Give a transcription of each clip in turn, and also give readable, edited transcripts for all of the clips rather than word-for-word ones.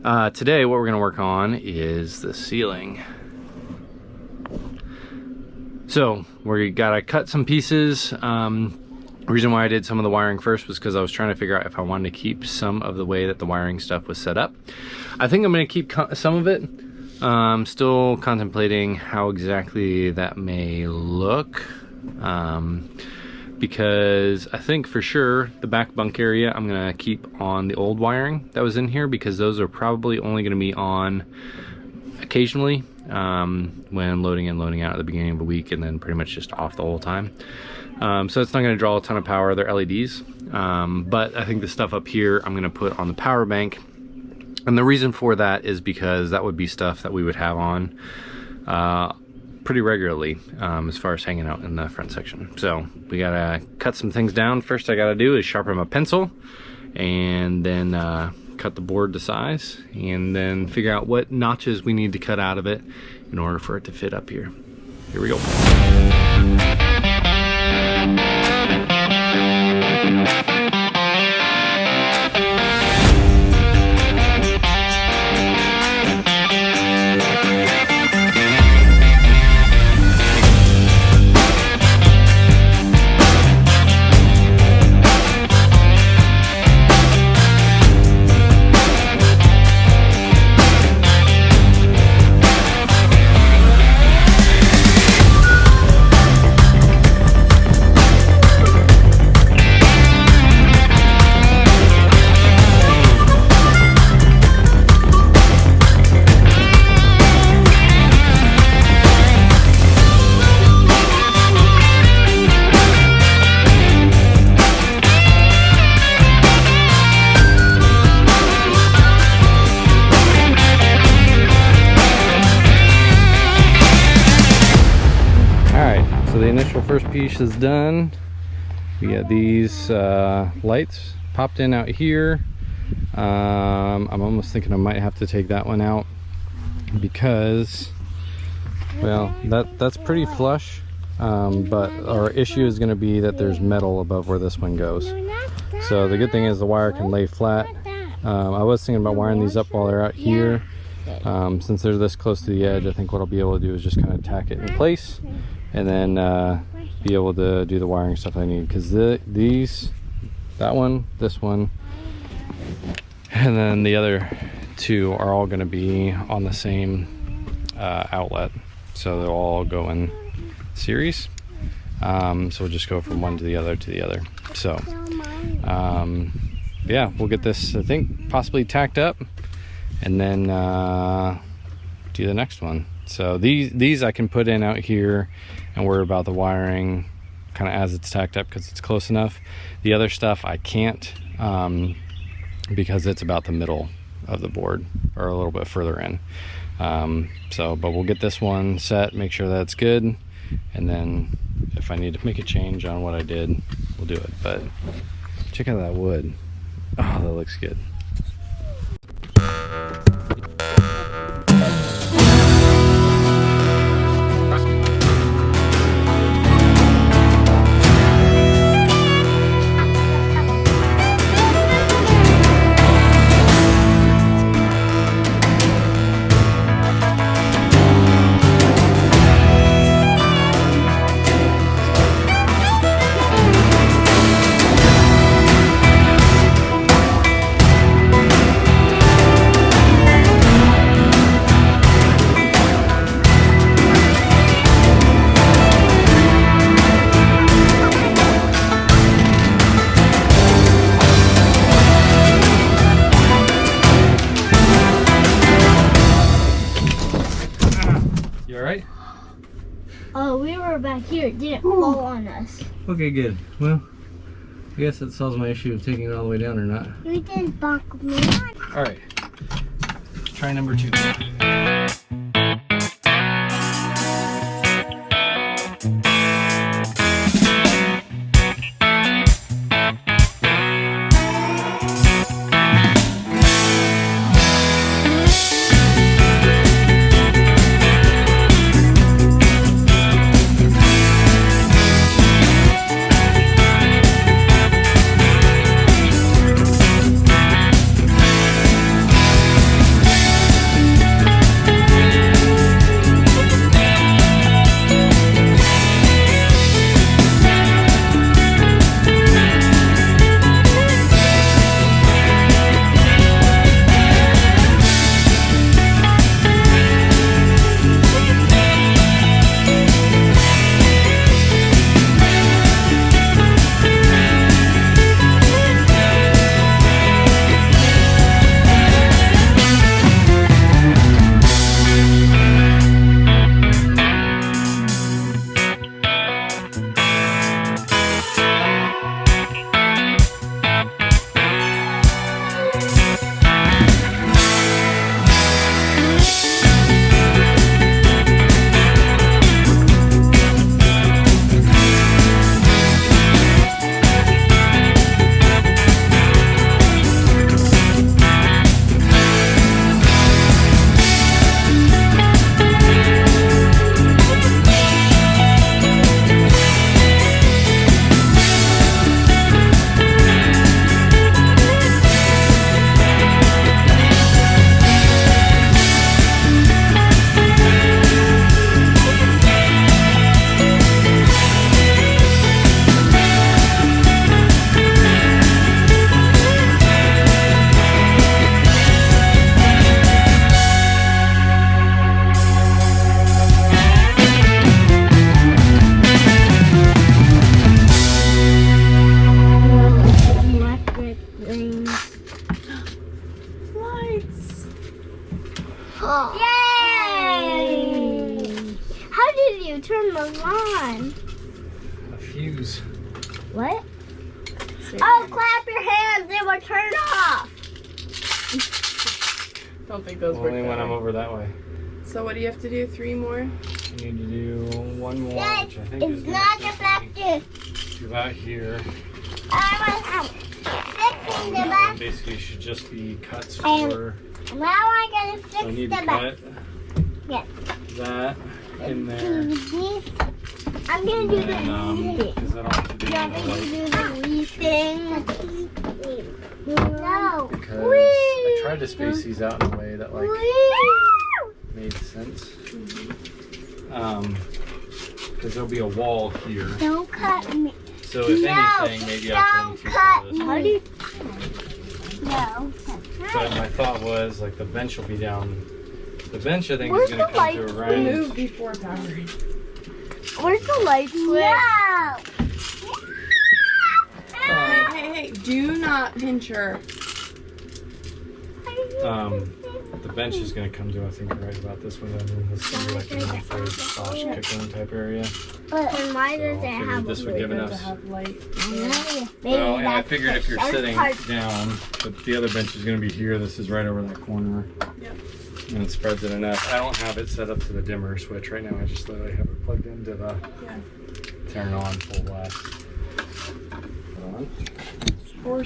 Today what we're going to work on is the ceiling. So we gotta cut some pieces. The reason why I did some of the wiring first was because I was trying to figure out if I wanted to keep some of the way that the wiring stuff was set up. I think I'm going to keep some of it. Still contemplating how exactly that may look, because I think for sure the back bunk area I'm going to keep on the old wiring that was in here, because those are probably only going to be on occasionally when loading in, loading out at the beginning of the week, and then pretty much just off the whole time. So it's not going to draw a ton of power. They're LEDs, but I think the stuff up here I'm going to put on the power bank. And the reason for that is because that would be stuff that we would have on pretty regularly as far as hanging out in the front section. So we gotta cut some things down. First I gotta do is sharpen my pencil, and then cut the board to size, and then figure out what notches we need to cut out of it in order for it to fit up here. Here we go. First piece is done. We got these lights popped in out here. I'm almost thinking I might have to take that one out because, well, that's pretty flush, but our issue is going to be that there's metal above where this one goes. So the good thing is the wire can lay flat. I was thinking about wiring these up while they're out here. Since they're this close to the edge, I think what I'll be able to do is just kind of tack it in place, and then be able to do the wiring stuff I need, because these, that one, this one, and then the other two are all going to be on the same outlet, so they'll all go in series. So we'll just go from one to the other to the other. So yeah, we'll get this, I think, possibly tacked up, and then do the next one. So these I can put in out here and worry about the wiring kind of as it's tacked up, because it's close enough. The other stuff I can't, because it's about the middle of the board, or a little bit further in. But we'll get this one set, make sure that's good, and then if I need to make a change on what I did, we'll do it. But check out that wood. Oh, that looks good. Oh, we were back here. It didn't fall on us. Okay, good. Well, I guess that solves my issue of taking it all the way down or not. We didn't bonk me. Alright. Try number 2. Yay! How did you turn those on? A fuse. What? Oh, clap your hands, they will turn off. Don't think those work. Only when I'm over that way. So what do you have to do? 3 more? You need to do one more, Yes, which I think it's is not gonna effective. to about here. I'm fixing the That back. one basically should just be cuts And for. now I'm gonna So I fix need the to back. cut Yes. that in there. I'm gonna do the And, wee thing. because I don't have to do You want me any to light. do the wee thing? No. Because I tried to space these out in a way that like made sense. Because there'll be a wall here. Don't cut me. So if anything, maybe I'll come too far this way. No. But my thought was like the bench will be down. The bench I think Where's is going the to come light to a switch? right. Move before power. Where's the light switch? Hey, do not pinch her. The bench is going to come to I think right about this way. And then this will be like an unafraid sausage cooking type area. But then why So does I it figured have this a would give Good to enough. have light. Well, and I figured if you're That's sitting part- down, but the other bench is going to be here. This is right over that corner. Yep. And it spreads it enough. I don't have it set up to the dimmer switch right now. I just literally have it plugged into the turn on full blast. On. Or,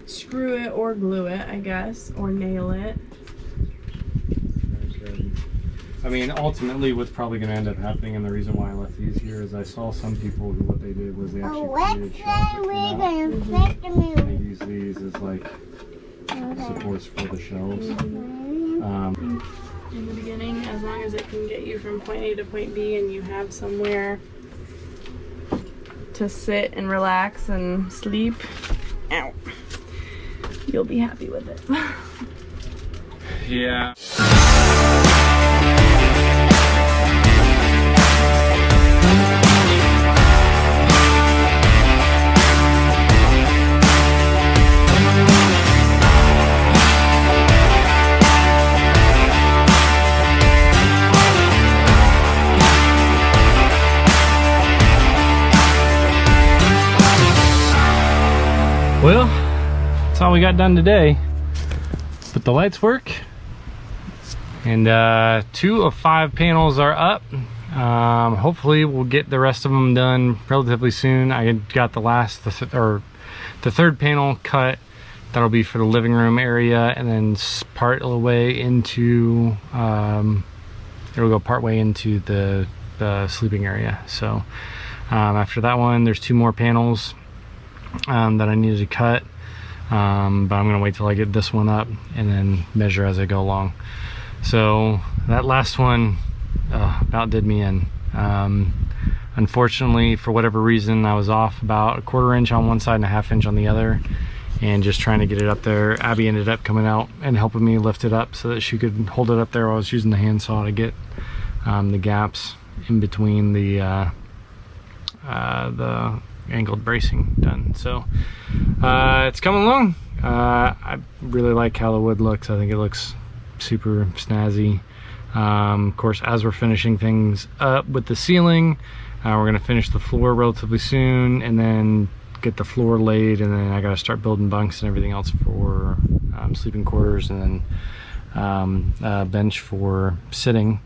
screw it or glue it, I guess, or nail it. Very good. I mean, ultimately, what's probably going to end up happening, and the reason why I left these here is I saw some people who what they did was they actually created shelves that we're came out, gonna fix the and move. they use these as like supports for the shelves. In the beginning, as long as it can get you from point A to point B and you have somewhere to sit and relax and sleep, ow, you'll be happy with it. Yeah. Well, that's all we got done today. But the lights work. And 2 of 5 panels are up. Hopefully we'll get the rest of them done relatively soon. I got the third panel cut. That'll be for the living room area, and then part of the way into it'll go part way into the sleeping area. So after that one, there's 2 more panels that I needed to cut, but I'm gonna wait till I get this one up and then measure as I go along. So that last one about did me in. Unfortunately, for whatever reason, I was off about 1/4 inch on one side and 1/2 inch on the other, and just trying to get it up there. Abby ended up coming out and helping me lift it up so that she could hold it up there while I was using the handsaw to get the gaps in between the angled bracing done. So it's coming along. I really like how the wood looks. I think it looks super snazzy. Of course, as we're finishing things up with the ceiling, we're gonna finish the floor relatively soon, and then get the floor laid, and then I gotta start building bunks and everything else for sleeping quarters, and then a bench for sitting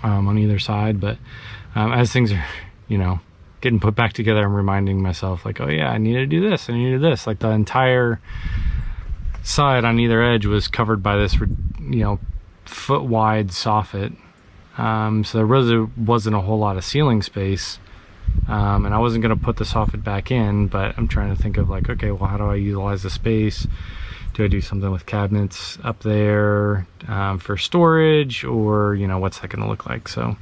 on either side. But as things are, getting put back together, I'm reminding myself like, oh yeah, I need to do this, I need to do this. Like the entire side on either edge was covered by this, foot wide soffit. So there really wasn't a whole lot of ceiling space. And I wasn't gonna put the soffit back in, but I'm trying to think of like, okay, well, how do I utilize the space? Do I do something with cabinets up there for storage, or what's that gonna look like? So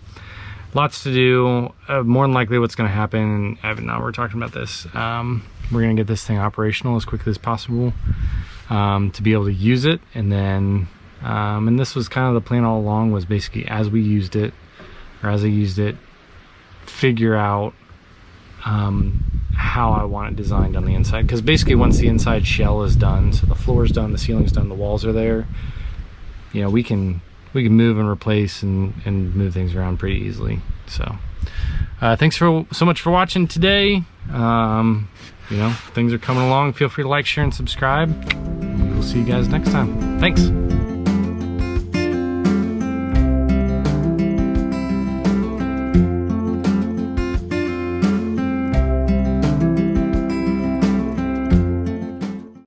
lots to do. More than likely what's going to happen, and Evan and I were talking about this, we're going to get this thing operational as quickly as possible to be able to use it. And then and this was kind of the plan all along, was basically as I used it, figure out how I want it designed on the inside. Because basically once the inside shell is done, so the floor is done, the ceiling's done, the walls are there, you know, we can move and replace and move things around pretty easily. So thanks so much for watching today. You know, things are coming along. Feel free to like, share, and subscribe. We'll see you guys next time. Thanks.